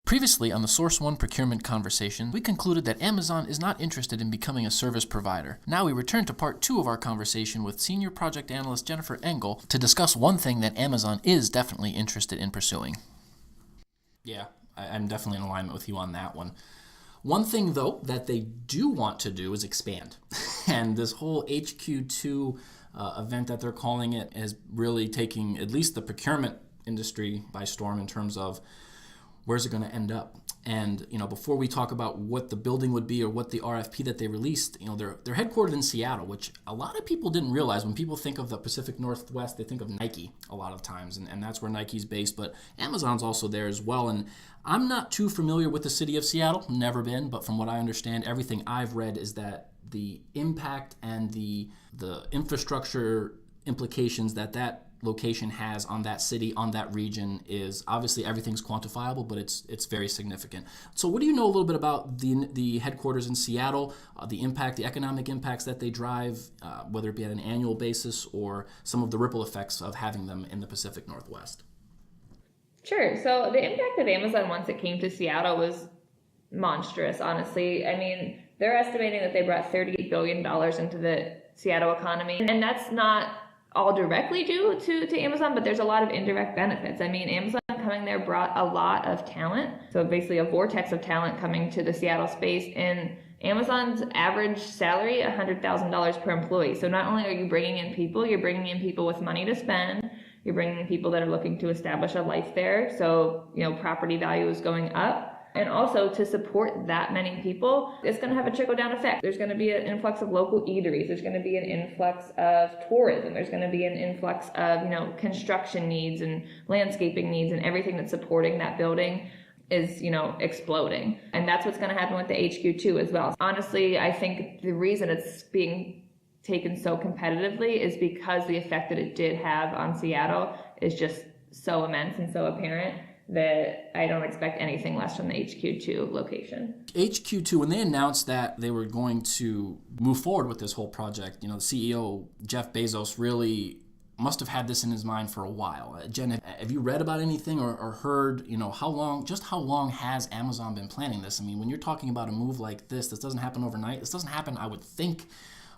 Previously on the Source One procurement conversation, we concluded that Amazon is not interested in becoming a service provider. Now we return to part 2 of our conversation with Senior Project Analyst Jennifer Engel to discuss one thing that Amazon is definitely interested in pursuing. Yeah, I'm definitely in alignment with you on that one. One thing, though, that they do want to do is expand. And this whole HQ2 event that they're calling it is really taking at least the procurement industry by storm in terms of where's it going to end up? And, before we talk about what the building would be or what the RFP that they released, they're headquartered in Seattle, which a lot of people didn't realize. When people think of the Pacific Northwest, they think of Nike a lot of times, and that's where Nike's based, but Amazon's also there as well. And I'm not too familiar with the city of Seattle, never been, but from what I understand, everything I've read is that the impact and the infrastructure implications that location has on that city, on that region, is obviously everything's quantifiable, but it's very significant. So what do you know a little bit about the headquarters in Seattle, the impact, the economic impacts that they drive, whether it be at an annual basis or some of the ripple effects of having them in the Pacific Northwest? Sure. So the impact of Amazon once it came to Seattle was monstrous, honestly. I mean, they're estimating that they brought $38 billion into the Seattle economy, and that's not all directly due to Amazon, but there's a lot of indirect benefits. I mean, Amazon coming there brought a lot of talent, so basically a vortex of talent coming to the Seattle space, and Amazon's average salary, $100,000 per employee. So not only are you bringing in people, you're bringing in people with money to spend, you're bringing in people that are looking to establish a life there, so, property value is going up. And also, to support that many people, it's going to have a trickle-down effect. There's going to be an influx of local eateries. There's going to be an influx of tourism. There's going to be an influx of, construction needs and landscaping needs, and everything that's supporting that building is, exploding. And that's what's going to happen with the HQ2 as well. Honestly, I think the reason it's being taken so competitively is because the effect that it did have on Seattle is just so immense and so apparent that I don't expect anything less from the HQ2 location. HQ2, when they announced that they were going to move forward with this whole project, the CEO, Jeff Bezos, really must have had this in his mind for a while. Jen, have you read about anything or heard, how long has Amazon been planning this? I mean, when you're talking about a move like this doesn't happen overnight. This doesn't happen, I would think,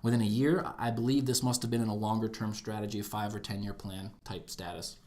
within a year. I believe this must have been in a longer-term strategy, a 5 or 10-year plan type status.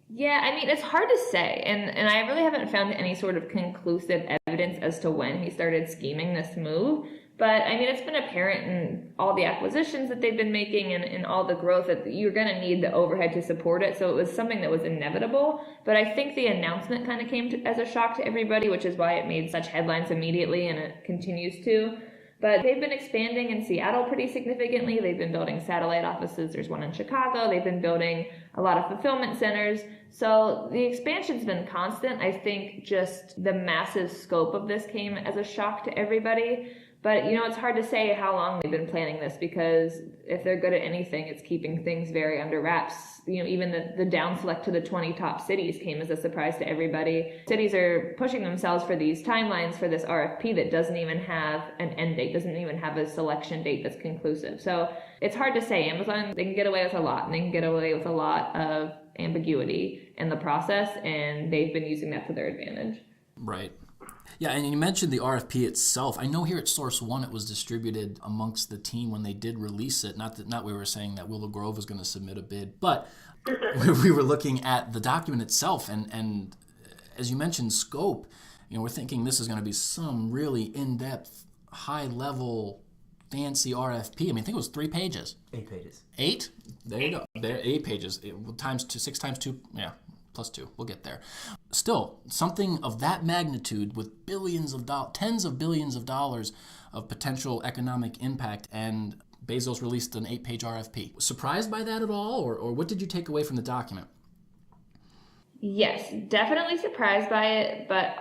Yeah, I mean, it's hard to say, and I really haven't found any sort of conclusive evidence as to when he started scheming this move. But, I mean, it's been apparent in all the acquisitions that they've been making and all the growth that you're going to need the overhead to support it. So it was something that was inevitable. But I think the announcement kind of came as a shock to everybody, which is why it made such headlines immediately, and it continues to. But they've been expanding in Seattle pretty significantly. They've been building satellite offices. There's one in Chicago. They've been building a lot of fulfillment centers. So the expansion's been constant. I think just the massive scope of this came as a shock to everybody. But, it's hard to say how long they've been planning this, because if they're good at anything, it's keeping things very under wraps. Even the down select to the 20 top cities came as a surprise to everybody. Cities are pushing themselves for these timelines for this RFP that doesn't even have an end date, doesn't even have a selection date that's conclusive. So it's hard to say. Amazon, they can get away with a lot, and they can get away with a lot of ambiguity in the process, and they've been using that to their advantage. Right. Yeah, and you mentioned the RFP itself. I know here at Source One it was distributed amongst the team when they did release it. Not we were saying that Willow Grove was going to submit a bid, but we were looking at the document itself, and as you mentioned, scope. We're thinking this is going to be some really in-depth, high-level, fancy RFP. I mean, I think it was 3 pages. 8 pages. 8? There you go. There, 8 pages. Times 2, 6 times 2. Yeah. Plus 2. We'll get there. Still, something of that magnitude with tens of billions of dollars of potential economic impact, and Bezos released an 8-page RFP. Surprised by that at all, or what did you take away from the document? Yes, definitely surprised by it, but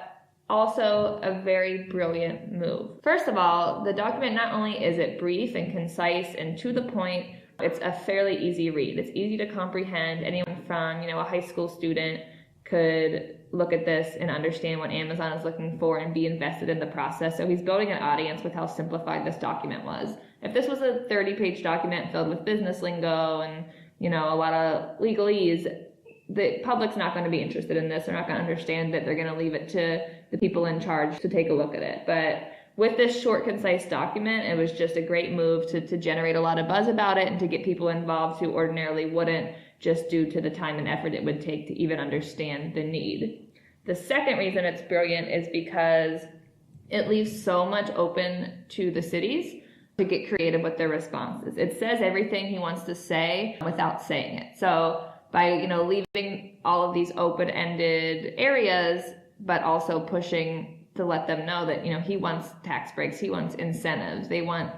also a very brilliant move. First of all, the document, not only is it brief and concise and to the point, it's a fairly easy read. It's easy to comprehend. Anyone from, a high school student could look at this and understand what Amazon is looking for and be invested in the process. So he's building an audience with how simplified this document was. If this was a 30-page document filled with business lingo and, a lot of legalese, the public's not going to be interested in this. They're not going to understand that. They're going to leave it to the people in charge to take a look at it. But with this short, concise document, it was just a great move to generate a lot of buzz about it and to get people involved who ordinarily wouldn't, just due to the time and effort it would take to even understand the need. The second reason it's brilliant is because it leaves so much open to the cities to get creative with their responses. It says everything he wants to say without saying it. So by, leaving all of these open-ended areas, but also pushing to let them know that, he wants tax breaks, he wants incentives, they want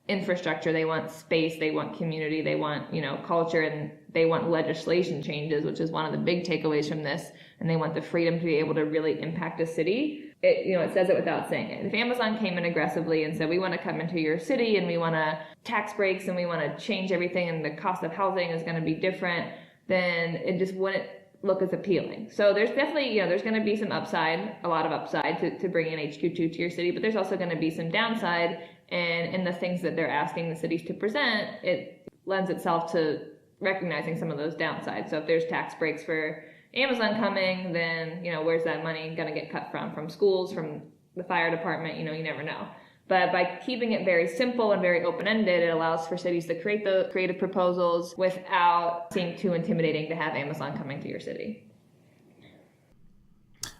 infrastructure, they want space, they want community, they want, culture, and they want legislation changes, which is one of the big takeaways from this, and they want the freedom to be able to really impact a city. It says it without saying it. If Amazon came in aggressively and said, we want to come into your city and we want to tax breaks and we want to change everything and the cost of housing is going to be different, then it just wouldn't look as appealing. So there's definitely, there's going to be some upside, a lot of upside to bringing HQ2 to your city, but there's also going to be some downside. And in the things that they're asking the cities to present, it lends itself to recognizing some of those downsides. So if there's tax breaks for Amazon coming, then, where's that money going to get cut from schools, from the fire department? You never know. But by keeping it very simple and very open-ended, it allows for cities to create the creative proposals without seeming too intimidating to have Amazon coming to your city.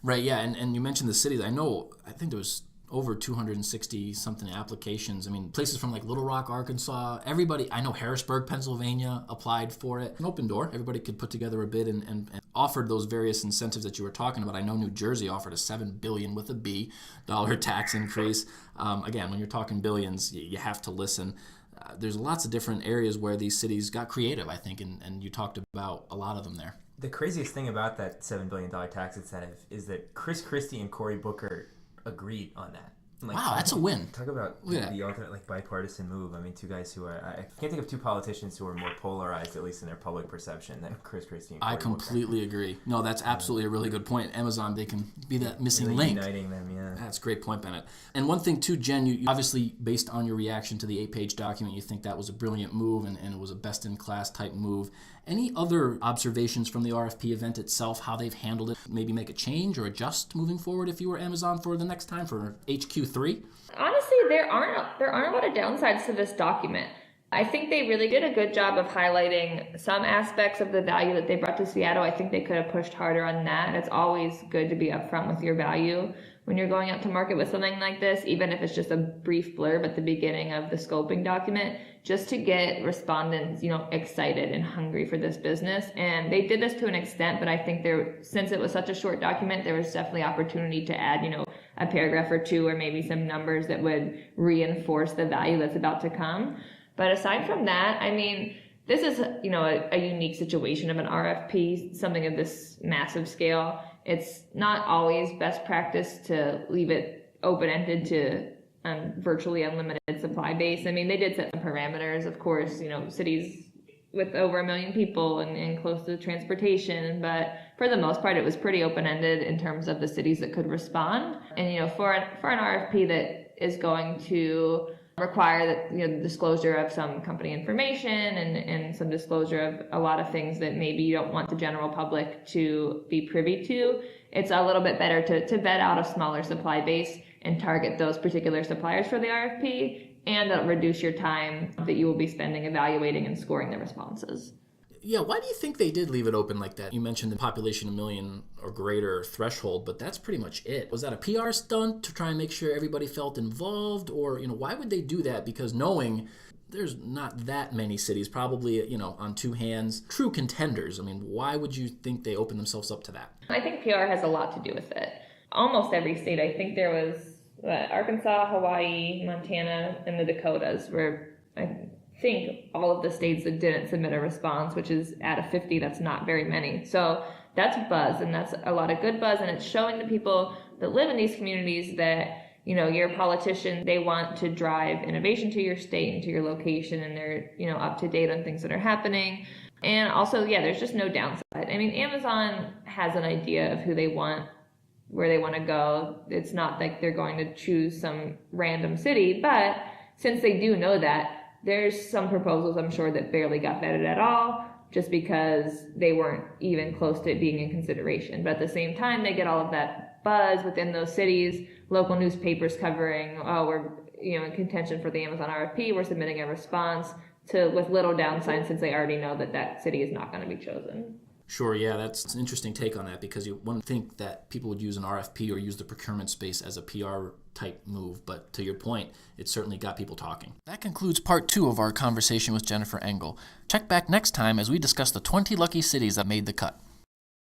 Right, yeah, and you mentioned the cities. I think there was over 260 something applications. I mean, places from like Little Rock, Arkansas, everybody. I know Harrisburg, Pennsylvania applied for it. An open door. Everybody could put together a bid and offered those various incentives that you were talking about. I know New Jersey offered a $7 billion with a B dollar tax increase. Again, when you're talking billions, you have to listen. There's lots of different areas where these cities got creative, I think, and you talked about a lot of them there. The craziest thing about that $7 billion tax incentive is that Chris Christie and Cory Booker agreed on that. Wow, that's a win. Talk about the ultimate bipartisan move. I mean, two guys who are, I can't think of two politicians who are more polarized, at least in their public perception, than Chris Christie and Cory Booker. I completely agree. No, that's absolutely a really good point. Amazon, they can be that missing really link. Uniting them, yeah. That's a great point, Bennett. And one thing too, Jen, you obviously, based on your reaction to the 8-page document, you think that was a brilliant move and it was a best-in-class type move. Any other observations from the RFP event itself, how they've handled it, maybe make a change or adjust moving forward if you were Amazon for the next time for HQ3? Honestly, there aren't a lot of downsides to this document. I think they really did a good job of highlighting some aspects of the value that they brought to Seattle. I think they could have pushed harder on that. And it's always good to be upfront with your value when you're going out to market with something like this, even if it's just a brief blurb at the beginning of the scoping document, just to get respondents, excited and hungry for this business. And they did this to an extent, but I think since it was such a short document, there was definitely opportunity to add, a paragraph or two or maybe some numbers that would reinforce the value that's about to come. But aside from that, I mean, this is, a unique situation of an RFP, something of this massive scale. It's not always best practice to leave it open-ended to virtually unlimited supply base. I mean, they did set some parameters, of course, cities with over 1 million people and close to transportation, but for the most part, it was pretty open-ended in terms of the cities that could respond. And, for an RFP that is going to require that, the disclosure of some company information and some disclosure of a lot of things that maybe you don't want the general public to be privy to, it's a little bit better to vet out a smaller supply base and target those particular suppliers for the RFP and reduce your time that you will be spending evaluating and scoring the responses. Yeah, why do you think they did leave it open like that? You mentioned the population 1 million or greater threshold, but that's pretty much it. Was that a PR stunt to try and make sure everybody felt involved? Or, why would they do that? Because knowing there's not that many cities, probably, on two hands, true contenders. I mean, why would you think they opened themselves up to that? I think PR has a lot to do with it. Almost every state, I think there was Arkansas, Hawaii, Montana, and the Dakotas were, I think, all of the states that didn't submit a response, which is out of 50, that's not very many. So that's buzz, and that's a lot of good buzz, and it's showing the people that live in these communities that, you're a politician, they want to drive innovation to your state and to your location, and they're, up to date on things that are happening. And also, there's just no downside. I mean, Amazon has an idea of who they want, where they want to go. It's not like they're going to choose some random city, but since they do know that, there's some proposals, I'm sure, that barely got vetted at all just because they weren't even close to being in consideration. But at the same time, they get all of that buzz within those cities, local newspapers covering, oh, we're in contention for the Amazon RFP, we're submitting a response, with little downside since they already know that that city is not going to be chosen. Sure, yeah, that's an interesting take on that, because you wouldn't think that people would use an RFP or use the procurement space as a PR type move, but to your point, it certainly got people talking. That concludes part 2 of our conversation with Jennifer Engel. Check back next time as we discuss the 20 lucky cities that made the cut.